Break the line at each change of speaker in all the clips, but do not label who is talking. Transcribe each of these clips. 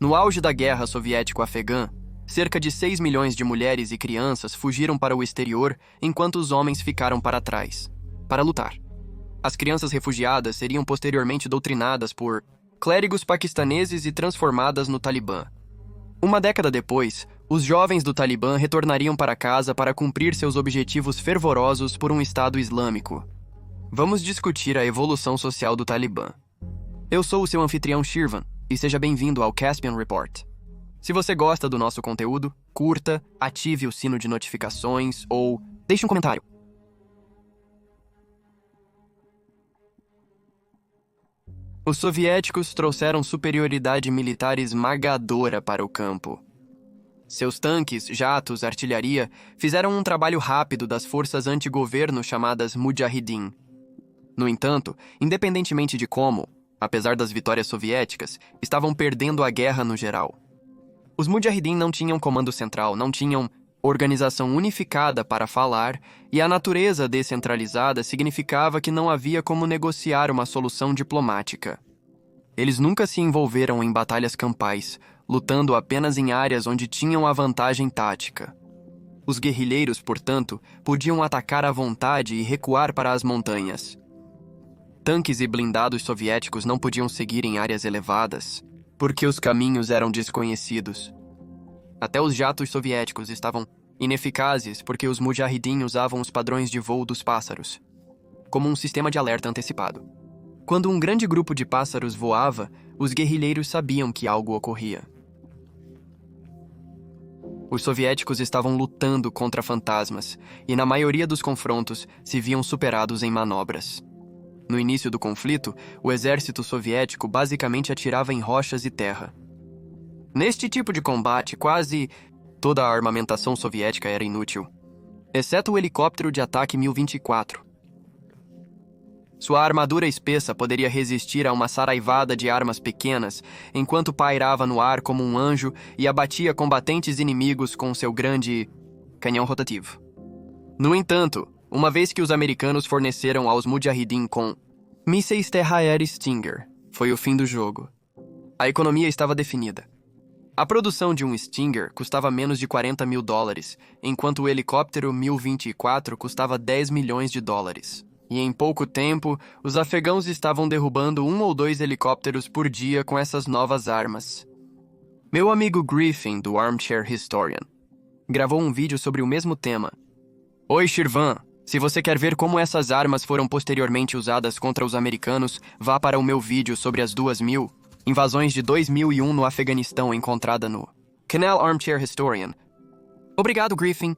No auge da guerra soviético-afegã, cerca de 6 milhões de mulheres e crianças fugiram para o exterior enquanto os homens ficaram para trás, para lutar. As crianças refugiadas seriam posteriormente doutrinadas por clérigos paquistaneses e transformadas no Talibã. Uma década depois, os jovens do Talibã retornariam para casa para cumprir seus objetivos fervorosos por um Estado Islâmico. Vamos discutir a evolução social do Talibã. Eu sou o seu anfitrião Shirvan, e seja bem-vindo ao Caspian Report. Se você gosta do nosso conteúdo, curta, ative o sino de notificações ou deixe um comentário. Os soviéticos trouxeram superioridade militar esmagadora para o campo. Seus tanques, jatos, artilharia fizeram um trabalho rápido das forças anti-governo chamadas Mujahideen. No entanto, independentemente de como, apesar das vitórias soviéticas, estavam perdendo a guerra no geral. Os Mujahideen não tinham comando central, não tinham organização unificada para falar, e a natureza descentralizada significava que não havia como negociar uma solução diplomática. Eles nunca se envolveram em batalhas campais, lutando apenas em áreas onde tinham a vantagem tática. Os guerrilheiros, portanto, podiam atacar à vontade e recuar para as montanhas. Tanques e blindados soviéticos não podiam seguir em áreas elevadas, porque os caminhos eram desconhecidos. Até os jatos soviéticos estavam ineficazes porque os Mujahideen usavam os padrões de voo dos pássaros, como um sistema de alerta antecipado. Quando um grande grupo de pássaros voava, os guerrilheiros sabiam que algo ocorria. Os soviéticos estavam lutando contra fantasmas, e na maioria dos confrontos se viam superados em manobras. No início do conflito, o exército soviético basicamente atirava em rochas e terra. Neste tipo de combate, quase toda a armamentação soviética era inútil, exceto o helicóptero de ataque Mi-24. Sua armadura espessa poderia resistir a uma saraivada de armas pequenas, enquanto pairava no ar como um anjo e abatia combatentes inimigos com seu grande canhão rotativo. No entanto, uma vez que os americanos forneceram aos Mujahideen com mísseis terra-aérea Stinger, foi o fim do jogo. A economia estava definida. A produção de um Stinger custava menos de $40 mil, enquanto o helicóptero Mi-24 custava $10 milhões. E em pouco tempo, os afegãos estavam derrubando 1 ou 2 helicópteros por dia com essas novas armas. Meu amigo Griffin, do Armchair Historian, gravou um vídeo sobre o mesmo tema. Oi, Shirvan! Se você quer ver como essas armas foram posteriormente usadas contra os americanos, vá para o meu vídeo sobre as 2.000 invasões de 2001 no Afeganistão encontrada no canal Armchair Historian. Obrigado, Griffin!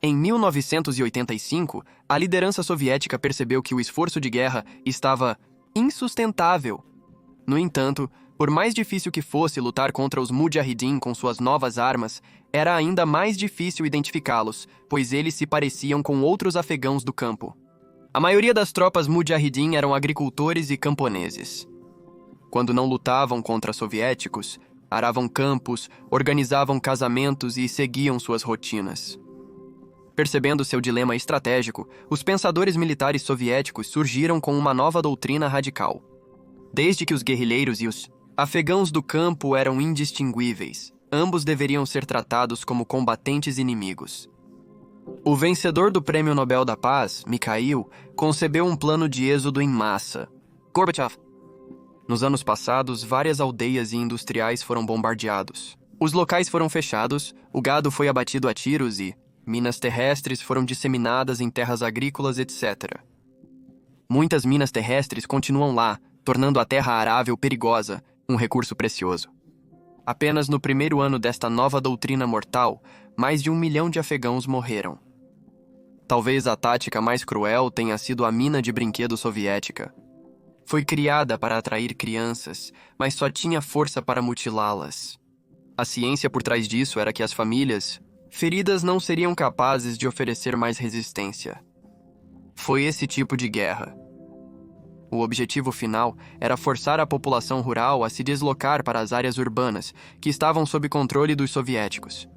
Em 1985, a liderança soviética percebeu que o esforço de guerra estava insustentável. No entanto, por mais difícil que fosse lutar contra os Mujahideen com suas novas armas, era ainda mais difícil identificá-los, pois eles se pareciam com outros afegãos do campo. A maioria das tropas Mujahideen eram agricultores e camponeses. Quando não lutavam contra soviéticos, aravam campos, organizavam casamentos e seguiam suas rotinas. Percebendo seu dilema estratégico, os pensadores militares soviéticos surgiram com uma nova doutrina radical. Desde que os guerrilheiros e os afegãos do campo eram indistinguíveis, ambos deveriam ser tratados como combatentes inimigos. O vencedor do Prêmio Nobel da Paz, Mikhail, concebeu um plano de êxodo em massa. Gorbachev. Nos anos passados, várias aldeias e industriais foram bombardeados. Os locais foram fechados, o gado foi abatido a tiros e minas terrestres foram disseminadas em terras agrícolas, etc. Muitas minas terrestres continuam lá, tornando a terra arável perigosa, um recurso precioso. Apenas no primeiro ano desta nova doutrina mortal, mais de 1 milhão de afegãos morreram. Talvez a tática mais cruel tenha sido a mina de brinquedo soviética. Foi criada para atrair crianças, mas só tinha força para mutilá-las. A ciência por trás disso era que as famílias feridas não seriam capazes de oferecer mais resistência. Foi esse tipo de guerra. O objetivo final era forçar a população rural a se deslocar para as áreas urbanas, que estavam sob controle dos soviéticos.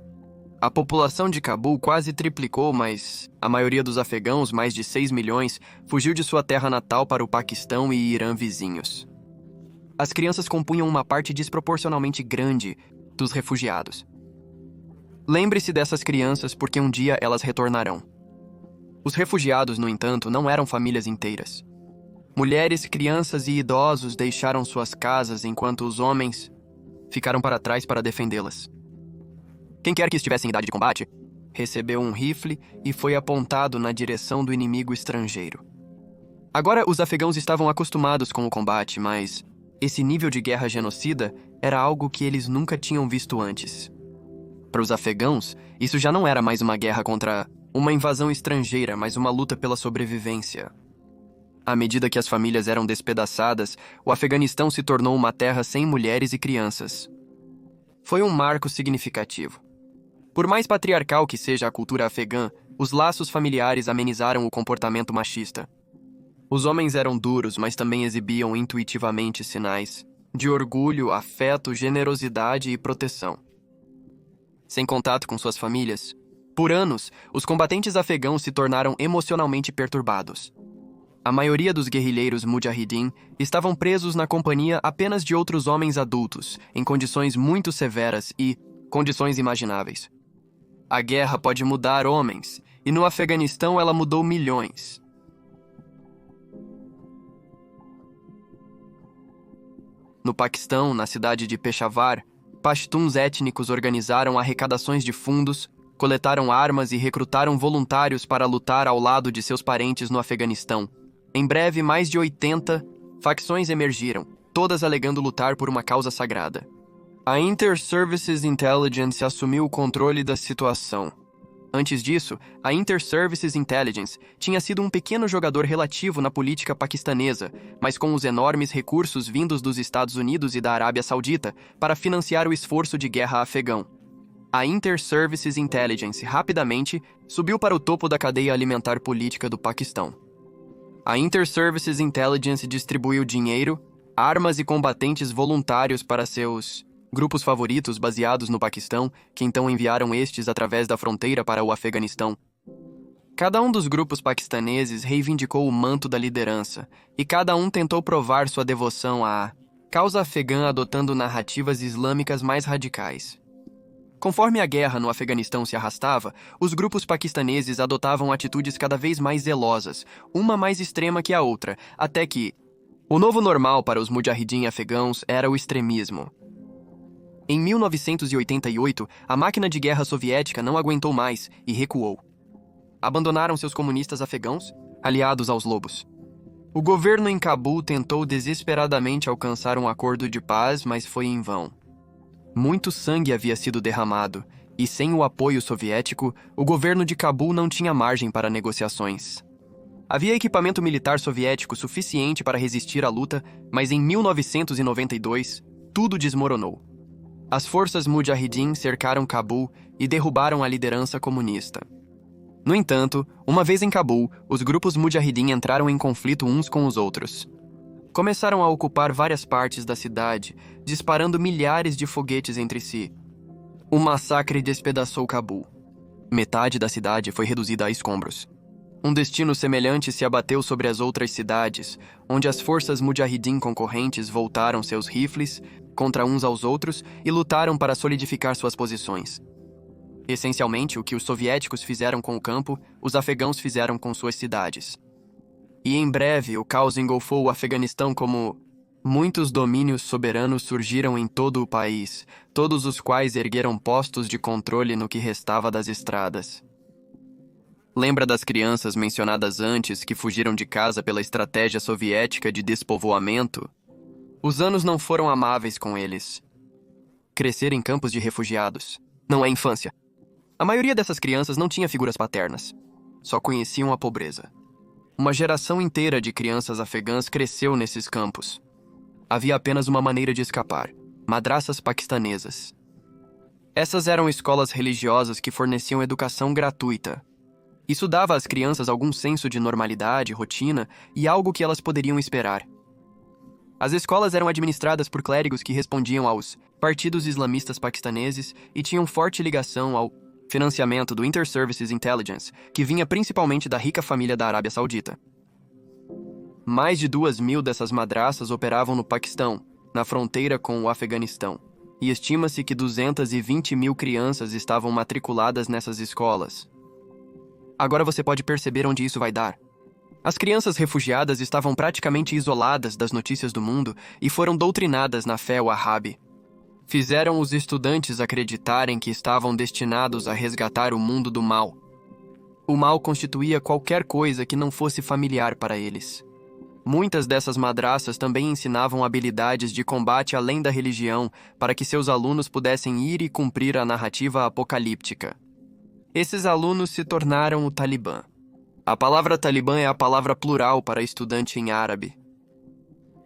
A população de Cabul quase triplicou, mas a maioria dos afegãos, mais de 6 milhões, fugiu de sua terra natal para o Paquistão e Irã vizinhos. as crianças compunham uma parte desproporcionalmente grande dos refugiados. Lembre-se dessas crianças porque um dia elas retornarão. Os refugiados, no entanto, não eram famílias inteiras. Mulheres, crianças e idosos deixaram suas casas enquanto os homens ficaram para trás para defendê-las. Quem quer que estivesse em idade de combate recebeu um rifle e foi apontado na direção do inimigo estrangeiro. Agora, os afegãos estavam acostumados com o combate, mas esse nível de guerra genocida era algo que eles nunca tinham visto antes. Para os afegãos, isso já não era mais uma guerra contra uma invasão estrangeira, mas uma luta pela sobrevivência. À medida que as famílias eram despedaçadas, o Afeganistão se tornou uma terra sem mulheres e crianças. Foi um marco significativo. Por mais patriarcal que seja a cultura afegã, os laços familiares amenizaram o comportamento machista. Os homens eram duros, mas também exibiam intuitivamente sinais de orgulho, afeto, generosidade e proteção. Sem contato com suas famílias, por anos, os combatentes afegãos se tornaram emocionalmente perturbados. A maioria dos guerrilheiros mujahidin estavam presos na companhia apenas de outros homens adultos, em condições muito severas e condições imagináveis. A guerra pode mudar homens, e no Afeganistão ela mudou milhões. No Paquistão, na cidade de Peshawar, pashtuns étnicos organizaram arrecadações de fundos, coletaram armas e recrutaram voluntários para lutar ao lado de seus parentes no Afeganistão. Em breve, mais de 80 facções emergiram, todas alegando lutar por uma causa sagrada. A Inter-Services Intelligence assumiu o controle da situação. Antes disso, a Inter-Services Intelligence tinha sido um pequeno jogador relativo na política paquistanesa, mas com os enormes recursos vindos dos Estados Unidos e da Arábia Saudita para financiar o esforço de guerra afegão. A Inter-Services Intelligence rapidamente subiu para o topo da cadeia alimentar política do Paquistão. A Inter-Services Intelligence distribuiu dinheiro, armas e combatentes voluntários para seus grupos favoritos baseados no Paquistão, que então enviaram estes através da fronteira para o Afeganistão. Cada um dos grupos paquistaneses reivindicou o manto da liderança, e cada um tentou provar sua devoção à causa afegã adotando narrativas islâmicas mais radicais. Conforme a guerra no Afeganistão se arrastava, os grupos paquistaneses adotavam atitudes cada vez mais zelosas, uma mais extrema que a outra, até que o novo normal para os mujahidin afegãos era o extremismo. Em 1988, a máquina de guerra soviética não aguentou mais e recuou. Abandonaram seus comunistas afegãos, aliados aos lobos. O governo em Cabul tentou desesperadamente alcançar um acordo de paz, mas foi em vão. Muito sangue havia sido derramado, e sem o apoio soviético, o governo de Cabul não tinha margem para negociações. Havia equipamento militar soviético suficiente para resistir à luta, mas em 1992, tudo desmoronou. As forças mujahidin cercaram Cabul e derrubaram a liderança comunista. No entanto, uma vez em Cabul, os grupos mujahidin entraram em conflito uns com os outros. Começaram a ocupar várias partes da cidade, disparando milhares de foguetes entre si. O massacre despedaçou Cabul. Metade da cidade foi reduzida a escombros. Um destino semelhante se abateu sobre as outras cidades, onde as forças mujahidin concorrentes voltaram seus rifles contra uns aos outros e lutaram para solidificar suas posições. Essencialmente, o que os soviéticos fizeram com o campo, os afegãos fizeram com suas cidades. E em breve, o caos engolfou o Afeganistão como muitos domínios soberanos surgiram em todo o país, todos os quais ergueram postos de controle no que restava das estradas. Lembra das crianças mencionadas antes que fugiram de casa pela estratégia soviética de despovoamento? Os anos não foram amáveis com eles. Crescer em campos de refugiados não é infância. A maioria dessas crianças não tinha figuras paternas. Só conheciam a pobreza. Uma geração inteira de crianças afegãs cresceu nesses campos. Havia apenas uma maneira de escapar: madraças paquistanesas. Essas eram escolas religiosas que forneciam educação gratuita. Isso dava às crianças algum senso de normalidade, rotina e algo que elas poderiam esperar. As escolas eram administradas por clérigos que respondiam aos partidos islamistas paquistaneses e tinham forte ligação ao financiamento do Inter-Services Intelligence, que vinha principalmente da rica família da Arábia Saudita. Mais de 2.000 dessas madraças operavam no Paquistão, na fronteira com o Afeganistão, e estima-se que 220 mil crianças estavam matriculadas nessas escolas. Agora você pode perceber onde isso vai dar. As crianças refugiadas estavam praticamente isoladas das notícias do mundo e foram doutrinadas na fé wahhabi. Fizeram os estudantes acreditarem que estavam destinados a resgatar o mundo do mal. O mal constituía qualquer coisa que não fosse familiar para eles. Muitas dessas madraças também ensinavam habilidades de combate além da religião para que seus alunos pudessem ir e cumprir a narrativa apocalíptica. Esses alunos se tornaram o Talibã. A palavra Talibã é a palavra plural para estudante em árabe.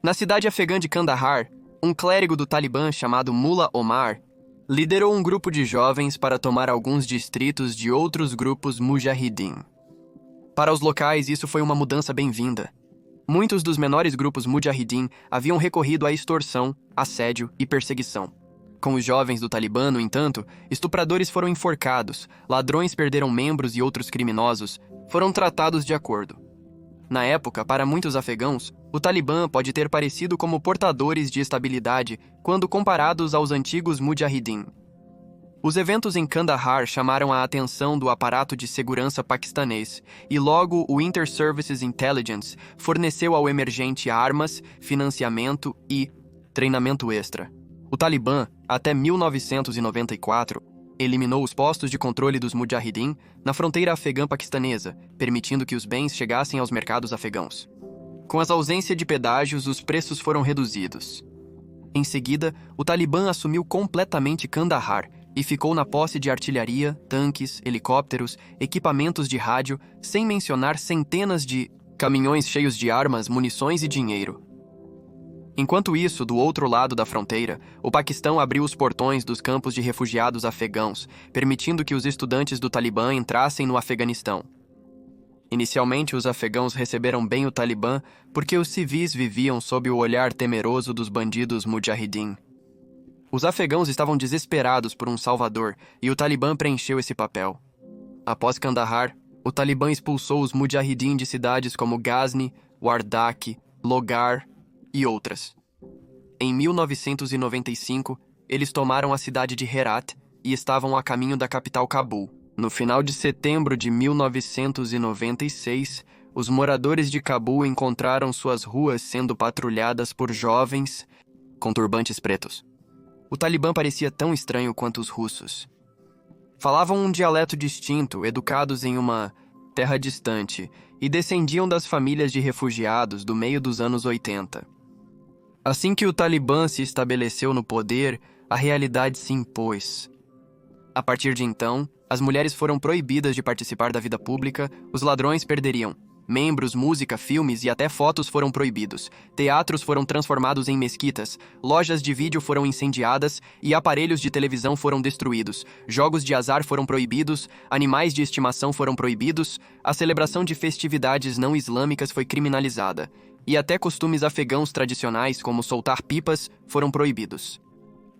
Na cidade afegã de Kandahar, um clérigo do Talibã chamado Mullah Omar liderou um grupo de jovens para tomar alguns distritos de outros grupos mujahidin. Para os locais, isso foi uma mudança bem-vinda. Muitos dos menores grupos mujahidin haviam recorrido à extorsão, assédio e perseguição. Com os jovens do Talibã, no entanto, estupradores foram enforcados, ladrões perderam membros e outros criminosos foram tratados de acordo. Na época, para muitos afegãos, o Talibã pode ter parecido como portadores de estabilidade quando comparados aos antigos mujahidin. Os eventos em Kandahar chamaram a atenção do aparato de segurança paquistanês e logo o Inter-Services Intelligence forneceu ao emergente armas, financiamento e treinamento extra. O Talibã, até 1994, eliminou os postos de controle dos mujahidin na fronteira afegã-paquistanesa, permitindo que os bens chegassem aos mercados afegãos. Com a ausência de pedágios, os preços foram reduzidos. Em seguida, o Talibã assumiu completamente Kandahar e ficou na posse de artilharia, tanques, helicópteros, equipamentos de rádio, sem mencionar centenas de caminhões cheios de armas, munições e dinheiro. Enquanto isso, do outro lado da fronteira, o Paquistão abriu os portões dos campos de refugiados afegãos, permitindo que os estudantes do Talibã entrassem no Afeganistão. Inicialmente, os afegãos receberam bem o Talibã porque os civis viviam sob o olhar temeroso dos bandidos mujahidin. Os afegãos estavam desesperados por um salvador e o Talibã preencheu esse papel. Após Kandahar, o Talibã expulsou os mujahidin de cidades como Ghazni, Wardak, Logar e outras. Em 1995, eles tomaram a cidade de Herat e estavam a caminho da capital Cabul. No final de setembro de 1996, os moradores de Cabul encontraram suas ruas sendo patrulhadas por jovens com turbantes pretos. O Talibã parecia tão estranho quanto os russos. Falavam um dialeto distinto, educados em uma terra distante, e descendiam das famílias de refugiados do meio dos anos 80. Assim que o Talibã se estabeleceu no poder, a realidade se impôs. A partir de então, as mulheres foram proibidas de participar da vida pública, os ladrões perderiam. Membros, música, filmes e até fotos foram proibidos. Teatros foram transformados em mesquitas, lojas de vídeo foram incendiadas e aparelhos de televisão foram destruídos. Jogos de azar foram proibidos, animais de estimação foram proibidos, a celebração de festividades não islâmicas foi criminalizada. E até costumes afegãos tradicionais, como soltar pipas, foram proibidos.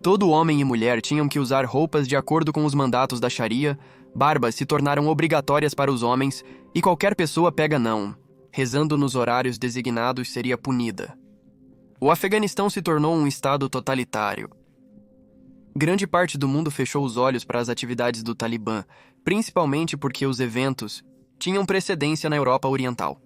Todo homem e mulher tinham que usar roupas de acordo com os mandatos da Sharia, barbas se tornaram obrigatórias para os homens e qualquer pessoa pega não, rezando nos horários designados seria punida. O Afeganistão se tornou um estado totalitário. Grande parte do mundo fechou os olhos para as atividades do Talibã, principalmente porque os eventos tinham precedência na Europa Oriental.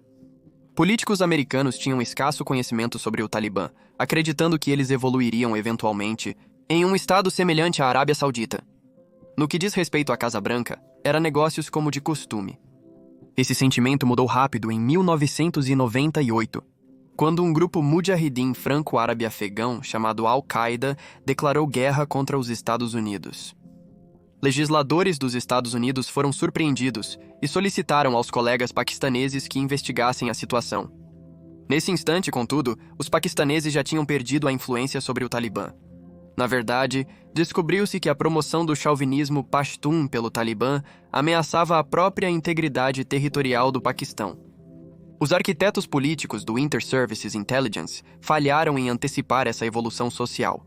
Políticos americanos tinham escasso conhecimento sobre o Talibã, acreditando que eles evoluiriam eventualmente em um estado semelhante à Arábia Saudita. No que diz respeito à Casa Branca, era negócios como de costume. Esse sentimento mudou rápido em 1998, quando um grupo mujahidin franco-árabe afegão chamado Al-Qaeda declarou guerra contra os Estados Unidos. Legisladores dos Estados Unidos foram surpreendidos e solicitaram aos colegas paquistaneses que investigassem a situação. Nesse instante, contudo, os paquistaneses já tinham perdido a influência sobre o Talibã. Na verdade, descobriu-se que a promoção do chauvinismo pashtun pelo Talibã ameaçava a própria integridade territorial do Paquistão. Os arquitetos políticos do Inter-Services Intelligence falharam em antecipar essa evolução social.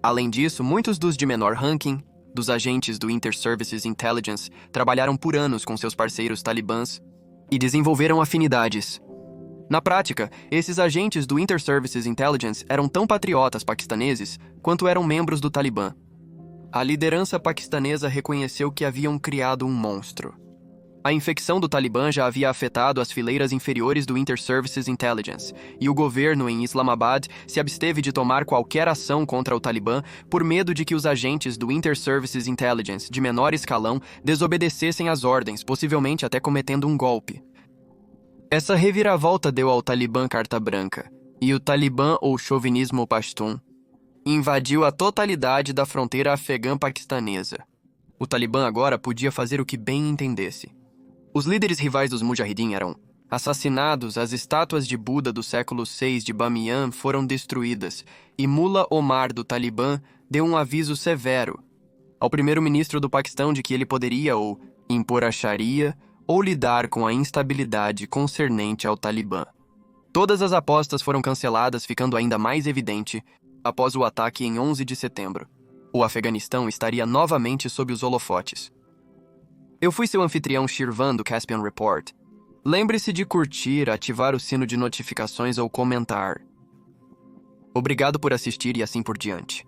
Além disso, muitos dos de menor ranking, dos agentes do Inter-Services Intelligence, trabalharam por anos com seus parceiros talibãs e desenvolveram afinidades. Na prática, esses agentes do Inter-Services Intelligence eram tão patriotas paquistaneses quanto eram membros do Talibã. A liderança paquistanesa reconheceu que haviam criado um monstro. A infecção do Talibã já havia afetado as fileiras inferiores do Inter-Services Intelligence, e o governo em Islamabad se absteve de tomar qualquer ação contra o Talibã por medo de que os agentes do Inter-Services Intelligence de menor escalão desobedecessem às ordens, possivelmente até cometendo um golpe. Essa reviravolta deu ao Talibã carta branca, e o Talibã, ou chauvinismo pashtun, invadiu a totalidade da fronteira afegã-paquistanesa. O Talibã agora podia fazer o que bem entendesse. Os líderes rivais dos Mujahideen eram assassinados, as estátuas de Buda do século VI de Bamiyan foram destruídas, e Mullah Omar do Talibã deu um aviso severo ao primeiro-ministro do Paquistão de que ele poderia ou impor a Sharia ou lidar com a instabilidade concernente ao Talibã. Todas as apostas foram canceladas, ficando ainda mais evidente após o ataque em 11 de setembro. O Afeganistão estaria novamente sob os holofotes. Eu fui seu anfitrião Shirvan do Caspian Report. Lembre-se de curtir, ativar o sino de notificações ou comentar. Obrigado por assistir e assim por diante.